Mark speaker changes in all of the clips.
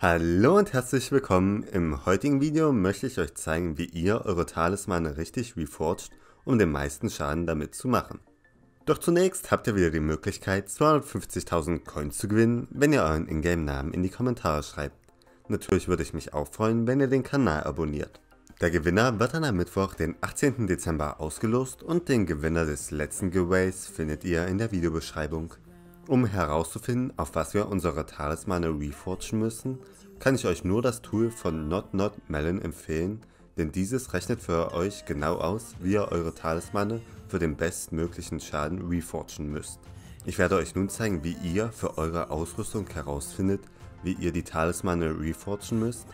Speaker 1: Hallo und herzlich willkommen. Im heutigen Video möchte ich euch zeigen, wie ihr eure Talismane richtig reforgt, um den meisten Schaden damit zu machen. Doch zunächst habt ihr wieder die Möglichkeit, 250.000 Coins zu gewinnen, wenn ihr euren Ingame-Namen in die Kommentare schreibt. Natürlich würde ich mich auch freuen, wenn ihr den Kanal abonniert. Der Gewinner wird dann am Mittwoch, den 18. Dezember ausgelost und den Gewinner des letzten Giveaways findet ihr in der Videobeschreibung. Um herauszufinden, auf was wir unsere Talismane reforgen müssen, kann ich euch nur das Tool von NotNotMelon empfehlen, denn dieses rechnet für euch genau aus, wie ihr eure Talismane für den bestmöglichen Schaden reforgen müsst. Ich werde euch nun zeigen, wie ihr für eure Ausrüstung herausfindet, wie ihr die Talismane reforgen müsst.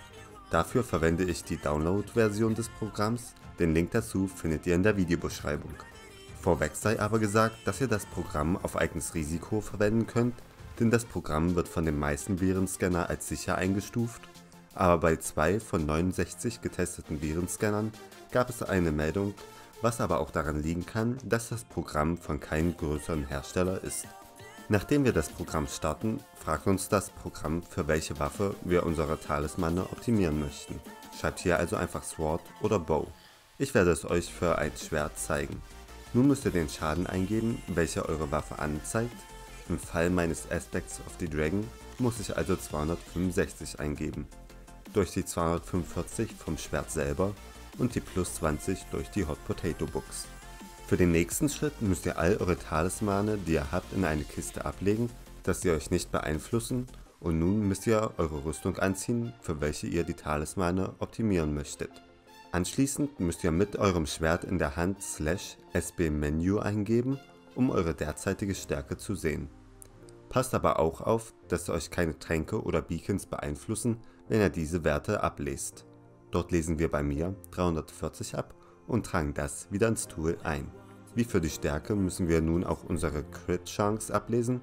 Speaker 1: Dafür verwende ich die Download-Version des Programms, den Link dazu findet ihr in der Videobeschreibung. Vorweg sei aber gesagt, dass ihr das Programm auf eigenes Risiko verwenden könnt, denn das Programm wird von den meisten Virenscanner als sicher eingestuft, aber bei 2 von 69 getesteten Virenscannern gab es eine Meldung, was aber auch daran liegen kann, dass das Programm von keinem größeren Hersteller ist. Nachdem wir das Programm starten, fragt uns das Programm, für welche Waffe wir unsere Talismane optimieren möchten. Schreibt hier also einfach Sword oder Bow. Ich werde es euch für ein Schwert zeigen. Nun müsst ihr den Schaden eingeben, welcher eure Waffe anzeigt. Im Fall meines Aspects of the Dragon muss ich also 265 eingeben. Durch die 245 vom Schwert selber und die plus 20 durch die Hot Potato Box. Für den nächsten Schritt müsst ihr all eure Talismane, die ihr habt, in eine Kiste ablegen, dass sie euch nicht beeinflussen, und nun müsst ihr eure Rüstung anziehen, für welche ihr die Talismane optimieren möchtet. Anschließend müsst ihr mit eurem Schwert in der Hand /SB Menu eingeben, um eure derzeitige Stärke zu sehen. Passt aber auch auf, dass euch keine Tränke oder Beacons beeinflussen, wenn ihr diese Werte ablest. Dort lesen wir bei mir 340 ab und tragen das wieder ins Tool ein. Wie für die Stärke müssen wir nun auch unsere Crit Chance ablesen,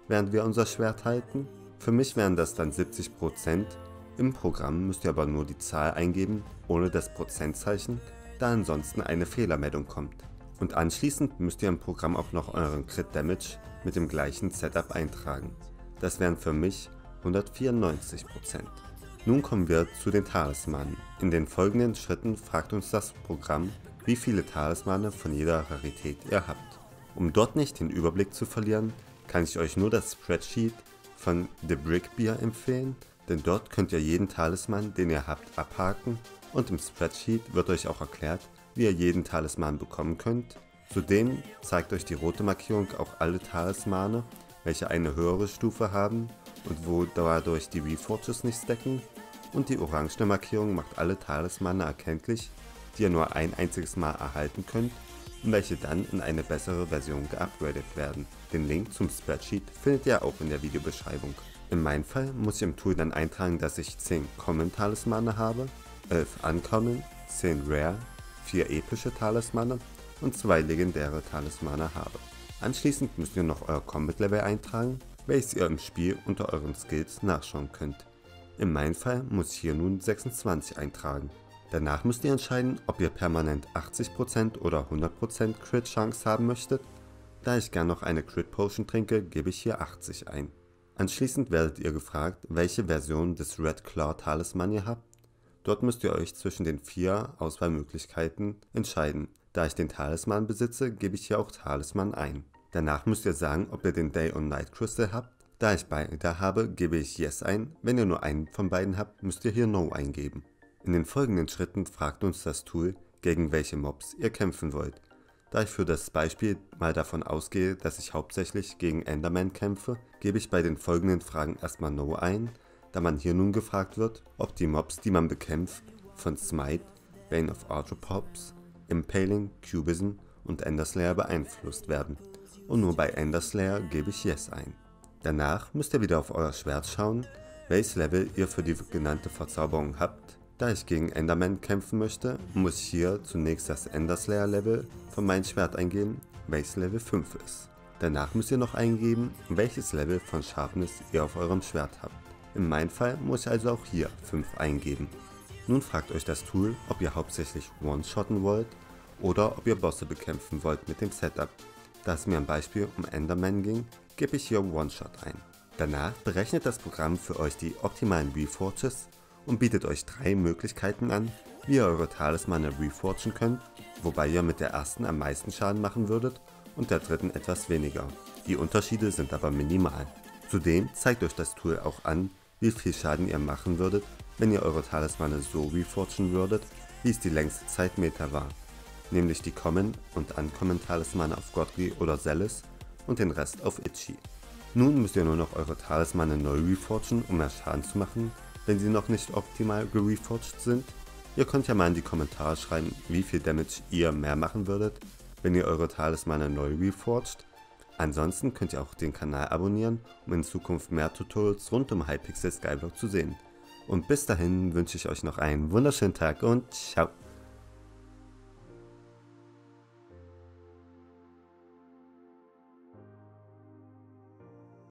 Speaker 1: während wir unser Schwert halten. Für mich wären das dann 70%. Im Programm müsst ihr aber nur die Zahl eingeben, ohne das Prozentzeichen, da ansonsten eine Fehlermeldung kommt. Und anschließend müsst ihr im Programm auch noch euren Crit Damage mit dem gleichen Setup eintragen. Das wären für mich 194%. Nun kommen wir zu den Talismanen. In den folgenden Schritten fragt uns das Programm, wie viele Talismane von jeder Rarität ihr habt. Um dort nicht den Überblick zu verlieren, kann ich euch nur das Spreadsheet von The Brickbeer empfehlen, denn dort könnt ihr jeden Talisman, den ihr habt, abhaken, und im Spreadsheet wird euch auch erklärt, wie ihr jeden Talisman bekommen könnt. Zudem zeigt euch die rote Markierung auch alle Talismane, welche eine höhere Stufe haben und wo dadurch die Reforges nicht stacken, und die orangene Markierung macht alle Talismane erkenntlich, die ihr nur ein einziges Mal erhalten könnt und welche dann in eine bessere Version geupgradet werden. Den Link zum Spreadsheet findet ihr auch in der Videobeschreibung. In meinem Fall muss ich im Tool dann eintragen, dass ich 10 Common Talismane habe, 11 Uncommon, 10 Rare, 4 epische Talismane und 2 legendäre Talismane habe. Anschließend müsst ihr noch euer Combat Level eintragen, welches ihr im Spiel unter euren Skills nachschauen könnt. In meinem Fall muss ich hier nun 26 eintragen. Danach müsst ihr entscheiden, ob ihr permanent 80% oder 100% Crit Chance haben möchtet. Da ich gern noch eine Crit Potion trinke, gebe ich hier 80 ein. Anschließend werdet ihr gefragt, welche Version des Red Claw Talisman ihr habt. Dort müsst ihr euch zwischen den 4 Auswahlmöglichkeiten entscheiden. Da ich den Talisman besitze, gebe ich hier auch Talisman ein. Danach müsst ihr sagen, ob ihr den Day und Night Crystal habt. Da ich beide habe, gebe ich Yes ein. Wenn ihr nur einen von beiden habt, müsst ihr hier No eingeben. In den folgenden Schritten fragt uns das Tool, gegen welche Mobs ihr kämpfen wollt. Da ich für das Beispiel mal davon ausgehe, dass ich hauptsächlich gegen Enderman kämpfe, gebe ich bei den folgenden Fragen erstmal No ein, da man hier nun gefragt wird, ob die Mobs, die man bekämpft, von Smite, Bane of Arthropods, Impaling, Cubism und Enderslayer beeinflusst werden. Und nur bei Enderslayer gebe ich Yes ein. Danach müsst ihr wieder auf euer Schwert schauen, welches Level ihr für die genannte Verzauberung habt. Da ich gegen Enderman kämpfen möchte, muss ich hier zunächst das Enderslayer Level von meinem Schwert eingeben, welches Level 5 ist. Danach müsst ihr noch eingeben, welches Level von Sharpness ihr auf eurem Schwert habt. In meinem Fall muss ich also auch hier 5 eingeben. Nun fragt euch das Tool, ob ihr hauptsächlich One-Shotten wollt oder ob ihr Bosse bekämpfen wollt mit dem Setup. Da es mir am Beispiel um Enderman ging, gebe ich hier One-Shot ein. Danach berechnet das Programm für euch die optimalen Reforges und bietet euch 3 Möglichkeiten an, wie ihr eure Talismane reforgen könnt, wobei ihr mit der ersten am meisten Schaden machen würdet und der dritten etwas weniger. Die Unterschiede sind aber minimal. Zudem zeigt euch das Tool auch an, wie viel Schaden ihr machen würdet, wenn ihr eure Talismane so reforgen würdet, wie es die längste Zeit Meta war, nämlich die Common und Uncommon Talismane auf Godly oder Zealous und den Rest auf Itchy. Nun müsst ihr nur noch eure Talismane neu reforgen, um mehr Schaden zu machen, wenn sie noch nicht optimal gereforged sind. Ihr könnt ja mal in die Kommentare schreiben, wie viel Damage ihr mehr machen würdet, wenn ihr eure Talismane neu reforgt. Ansonsten könnt ihr auch den Kanal abonnieren, um in Zukunft mehr Tutorials rund um Hypixel Skyblock zu sehen. Und bis dahin wünsche ich euch noch einen wunderschönen Tag und ciao!